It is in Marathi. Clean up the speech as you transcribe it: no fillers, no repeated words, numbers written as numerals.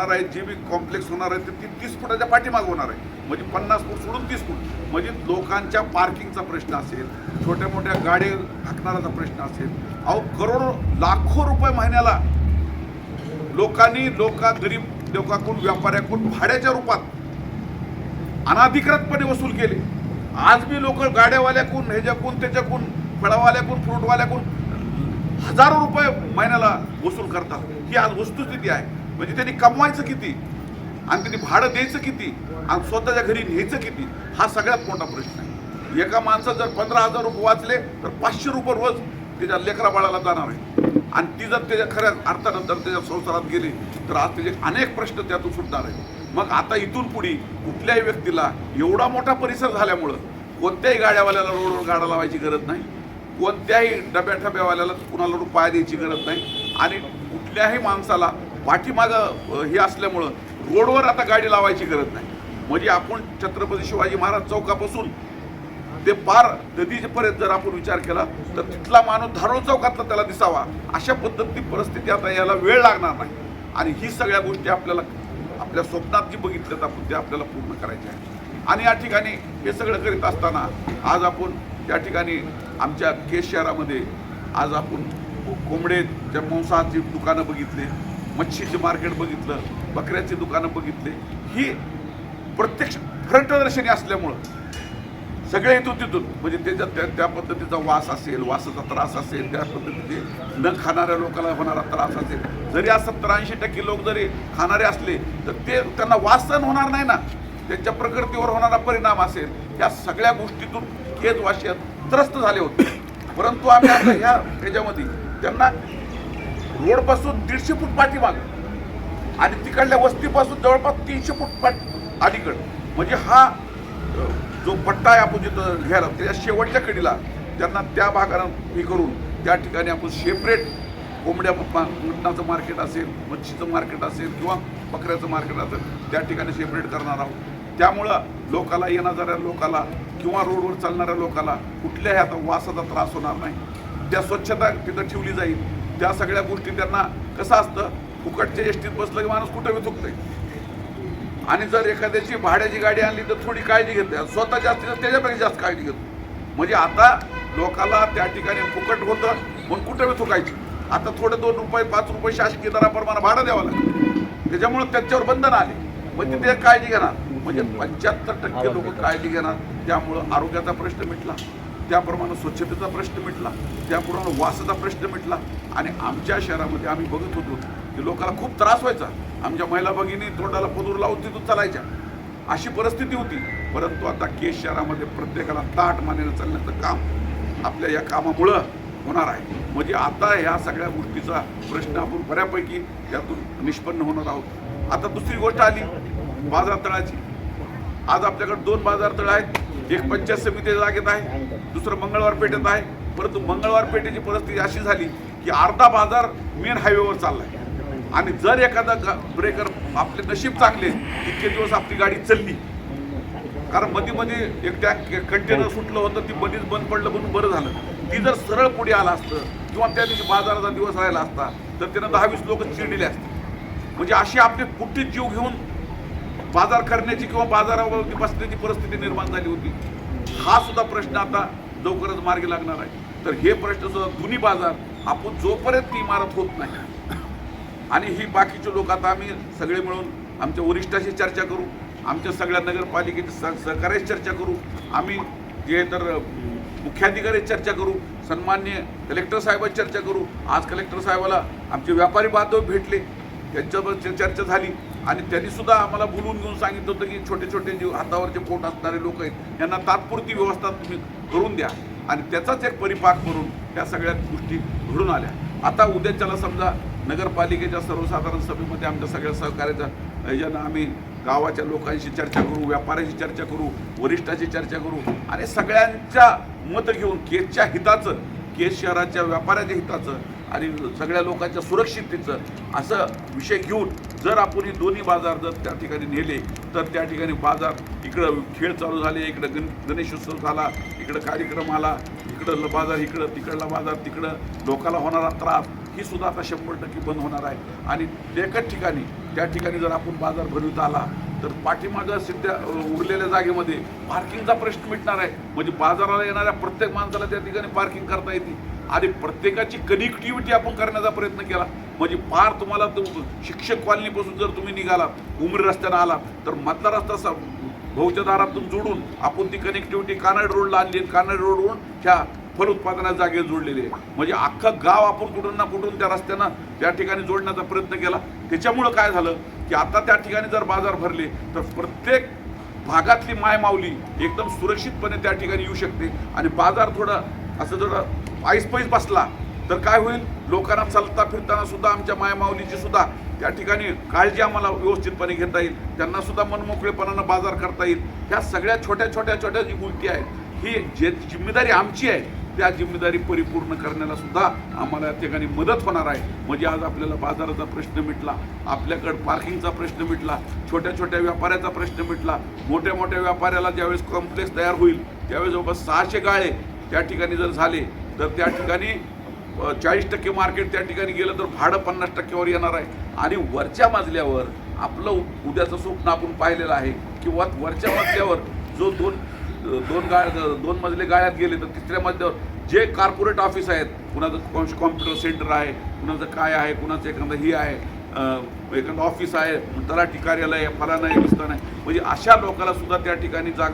होणार आहे, जे बी कॉम्प्लेक्स होणार आहे ते 30 फुटाच्या पाठीमाग होणार आहे. म्हणजे 50 फूट सोडून 30 फूट. म्हणजे लोकांच्या पार्किंगचा प्रश्न असेल, छोट्या मोठ्या गाडी हाकणाराचा प्रश्न असेल. अहो करोडो लाखो रुपये महिन्याला लोकांनी गरीब लोकांकडून व्यापाऱ्याकडून भाड्याच्या रूपात अनाधिकृतपणे वसूल केले. आज बी लोक गाड्यावाल्याकडून ह्याच्याकडून त्याच्याकडून फळावाल्याकडून फ्रूटवाल्याकडून हजारो रुपये महिन्याला वसूल करतात. ही आज वस्तुस्थिती आहे. म्हणजे त्यांनी कमवायचं किती आणि त्यांनी भाडं द्यायचं किती आणि स्वतःच्या घरी न्यायचं किती, हा सगळ्यात मोठा प्रश्न आहे. एका माणसात जर 15,000 रुपये वाचले तर 500 रुपये रोज त्याच्या लेकरा बाळाला जाणार आहे. आणि ती जर त्याच्या खऱ्या अर्थानं जर त्याच्या संसारात गेली तर आज त्याचे अनेक प्रश्न त्यातून सुटणार आहे. मग आता इथून पुढे कुठल्याही व्यक्तीला एवढा मोठा परिसर झाल्यामुळं कोणत्याही गाड्यावाल्याला रोडवर गाडा लावायची गरज नाही, कोणत्याही डब्यावाल्याला कुणाला पाय द्यायची गरज नाही. आणि कुठल्याही माणसाला पाठीमागं हे असल्यामुळं रोडवर आता गाडी लावायची गरज नाही. म्हणजे आपण छत्रपती शिवाजी महाराज चौकापासून ते पार नदीपर्यंत जर आपण विचार केला तर तिथला माणूस धारोळ चौकातला त्याला दिसावा, अशा पद्धती परिस्थिती आता याला वेळ लागणार नाही. आणि ही सगळ्या गोष्टी आपल्याला आपल्या स्वप्नात जी बघितल्यात आपण ते आपल्याला पूर्ण करायचे आहे. आणि या ठिकाणी हे सगळं करीत असताना आज आपण या ठिकाणी आमच्या केस शहरामध्ये आज आपण कोंबड्याच्या मांसाची दुकानं बघितले, मच्छीचे मार्केट बघितलं, बकऱ्याची दुकानं बघितले. ही प्रत्यक्ष फ्रंटदर्शनी असल्यामुळं सगळे इथून तिथून म्हणजे त्याच्यात त्या पद्धतीचा वास असेल, वासाचा त्रास असेल, त्या पद्धतीचे न खाणाऱ्या लोकांना होणारा त्रास असेल. जरी आज 70-80% लोक जरी खाणारे असले तर ते त्यांना वास सहन होणार नाही ना, त्यांच्या प्रकृतीवर होणारा परिणाम असेल. या सगळ्या गोष्टीतून केजवासियात त्रस्त झाले होते. परंतु आम्ही आता ह्याच्यामध्ये त्यांना रोडपासून 150 फूट पाठीमाग आणि तिकडल्या वस्तीपासून जवळपास 300 फूट अलीकड म्हणजे हा जो पट्टा आहे आपण जिथं घ्यायला त्याच्या शेवटच्या कडीला त्यांना त्या भागानं हे करून त्या ठिकाणी आपण सेपरेट कोंबड्या मटणाचं मार्केट असेल, मच्छीचं मार्केट असेल किंवा बकऱ्याचं मार्केट असेल त्या ठिकाणी सेपरेट करणार आहोत. त्यामुळं लोकाला येणाऱ्या लोकाला किंवा रोडवर चालणाऱ्या लोकाला कुठल्याही आता वासाचा त्रास होणार नाही. त्या स्वच्छता तिथं ठेवली जाईल. त्या सगळ्या गोष्टी त्यांना कसं असतं, फुकटच्या एसटीत बसलं की माणूस कुठं विथुकतंय. आणि जर एखाद्याची भाड्याची गाडी आणली तर थोडी काळजी घेते, स्वतः जास्तीत जास्त त्याच्यापेक्षा जास्त काळजी घेतो. म्हणजे आता लोकाला त्या ठिकाणी फुकट होतं म्हणून कुठं विथुकायची. आता थोडे 2 रुपये 5 रुपये शासकीय दराप्रमाणे भाडं द्यावं लागतं. त्याच्यामुळे त्यांच्यावर बंधन आले. म्हणजे ते काळजी घेणार म्हणजे 75% लोक काळजी घेणार. त्यामुळं आरोग्याचा प्रश्न मिटला, त्याप्रमाणे स्वच्छतेचा प्रश्न मिटला, त्याप्रमाणे वासाचा प्रश्न मिटला. आणि आमच्या शहरामध्ये आम्ही बघत होतो की लोकांना खूप त्रास व्हायचा. आमच्या महिला भगिनी तोंडाला पदूर लावून तिथून चालायच्या, अशी परिस्थिती होती. परंतु आता केस शहरामध्ये प्रत्येकाला ताट मानेनं चालण्याचं काम आपल्या या कामामुळं होणार आहे. म्हणजे आता ह्या सगळ्या गोष्टीचा प्रश्न आपण बऱ्यापैकी त्यातून निष्पन्न होणार आहोत. आता दुसरी गोष्ट आली बाजार तळाची. आज आपल्याकडे 2 बाजार तळ आहेत. एक पंचायत समितीच्या जागेत आहे, दुसरं मंगळवार पेठेत आहे. परंतु मंगळवार पेठेची परिस्थिती अशी झाली की अर्धा बाजार मेन हायवेवर चाललाय. आणि जर एखादा ब्रेकर आपले नशीब चांगले इतके दिवस आपली गाडी चालली, कारण मध्ये एक टँक कंटेनर सुटलं होतं, ती मध्येच बंद पडलं म्हणून बरं झालं. ती जर सरळ पुढे आला असतं किंवा त्या दिवशी बाजाराचा दिवस राहिला असता तर त्यानं 10-20 लोक चिरडिले असते. म्हणजे अशी आपली पुट्टीत जीव घेऊन बाजार करण्याची किंवा बाजारावरती बसण्याची परिस्थिती निर्माण झाली होती. हा सुद्धा प्रश्न आता लवकरच मार्गी लागणार आहे. तर हे प्रश्न सुद्धा दोन्ही बाजार आपण जोपर्यंत ती इमारत होत नाही आणि ही बाकीचे लोक आता आम्ही सगळे मिळून आमच्या वरिष्ठाशी चर्चा करू, आमच्या सगळ्या नगरपालिकेची सहकार्याची चर्चा करू, आम्ही जे तर मुख्याधिकाऱ्याची चर्चा करू, सन्माननीय कलेक्टर साहेबांची चर्चा करू. आज कलेक्टर साहेबाला आमचे व्यापारी बांधव भेटले, त्यांच्याबरोबर चर्चा झाली आणि त्यांनी सुद्धा आम्हाला बोलवून घेऊन सांगितलं होतं की छोटे छोटे जे हातावरचे पोट असणारे लोक आहेत यांना तात्पुरती व्यवस्था तुम्ही करून द्या. आणि त्याचाच एक परिपाक करून त्या सगळ्या गोष्टी घडून आल्या. आता उद्याच्याला समजा नगरपालिकेच्या सर्वसाधारण सभेमध्ये आमच्या सगळ्या सहकार्याच्या यानं आम्ही गावाच्या लोकांशी चर्चा करू, व्यापाऱ्याशी चर्चा करू, वरिष्ठाची चर्चा करू आणि सगळ्यांच्या मत घेऊन केसच्या हिताचं, केस शहराच्या व्यापाऱ्याच्या हिताचं आणि सगळ्या लोकांच्या सुरक्षिततेचं असं विषय घेऊन जर आपण ही दोन्ही बाजार जर त्या ठिकाणी नेले तर त्या ठिकाणी बाजार इकडं खेळ चालू झाले, इकडं गणेशोत्सव झाला, इकडं कार्यक्रम आला, इकडं बाजार इकडं, तिकडला बाजार तिकडं, लोकांना होणारा त्रास ही सुद्धा आता 100% बंद होणार आहे. आणि एकच ठिकाणी त्या ठिकाणी जर आपण बाजार भरवित आला तर पाठीमागं सध्या उरलेल्या जागेमध्ये पार्किंगचा प्रश्न मिटणार आहे. म्हणजे बाजाराला येणाऱ्या प्रत्येक माणसाला त्या ठिकाणी पार्किंग करता येते आणि प्रत्येकाची कनेक्टिव्हिटी आपण करण्याचा प्रयत्न केला. म्हणजे पार तुम्हाला शिक्षक कॉलनीपासून जर तुम्ही निघालात उमरी रस्त्यानं आलात तर मधला रस्ता भाऊच्या दारातून जोडून आपण ती कनेक्टिव्हिटी कानड रोडला आणली. कानड रोडवरून ह्या फल उत्पादनाच्या जागेत जोडलेली आहे. म्हणजे अख्खं गाव आपण कुठून ना कुठून त्या रस्त्यानं त्या ठिकाणी जोडण्याचा प्रयत्न केला. त्याच्यामुळं काय झालं की आता त्या ठिकाणी जर बाजार भरले तर प्रत्येक भागातली मायमाऊली एकदम सुरक्षितपणे त्या ठिकाणी येऊ शकते. आणि बाजार थोडा असं जर ऐसपैस बसला तर काय होईल, लोकांना चालता फिरताना सुद्धा आमच्या मायमाऊलीची सुद्धा त्या ठिकाणी काळजी आम्हाला व्यवस्थितपणे घेता येईल. त्यांना सुद्धा मनमोकळेपणानं बाजार करता येईल. ह्या सगळ्या छोट्या जी गोष्टी आहेत ही जे जिम्मेदारी आमची आहे त्या जिम्मेदारी परिपूर्ण करण्याला सुद्धा आम्हाला या ठिकाणी मदत होणार आहे. म्हणजे आज आपल्याला बाजाराचा प्रश्न मिटला, आपल्याकडं पार्किंगचा प्रश्न मिटला, छोट्या व्यापाऱ्याचा प्रश्न मिटला. मोठ्या व्यापाऱ्याला ज्यावेळेस कॉम्प्लेक्स तयार होईल त्यावेळेस जवळपास 600 गाळे त्या ठिकाणी जर झाले तर त्या ठिकाणी 40% मार्केट त्या ठिकाणी गेलं तर भाडं 50%वर येणार आहे. आणि वरच्या मजल्यावर आपलं उद्याचं स्वप्न आपण पाहिलेलं आहे की वरच्या मजल्यावर जो दोन मजले गाळ्यात गेले तर तिसऱ्या मजल्यावर जे कॉर्पोरेट ऑफिस आहेत, कुणाचं कॉम्प्युटर सेंटर आहे, कुणाचं काय आहे, कुणाचं एखादं ही आहे, एखादं ऑफिस आहे, तलाठी कार्यालय आहे, फलाना आहे, विस्तार आहे. म्हणजे अशा लोकांना सुद्धा त्या ठिकाणी जागा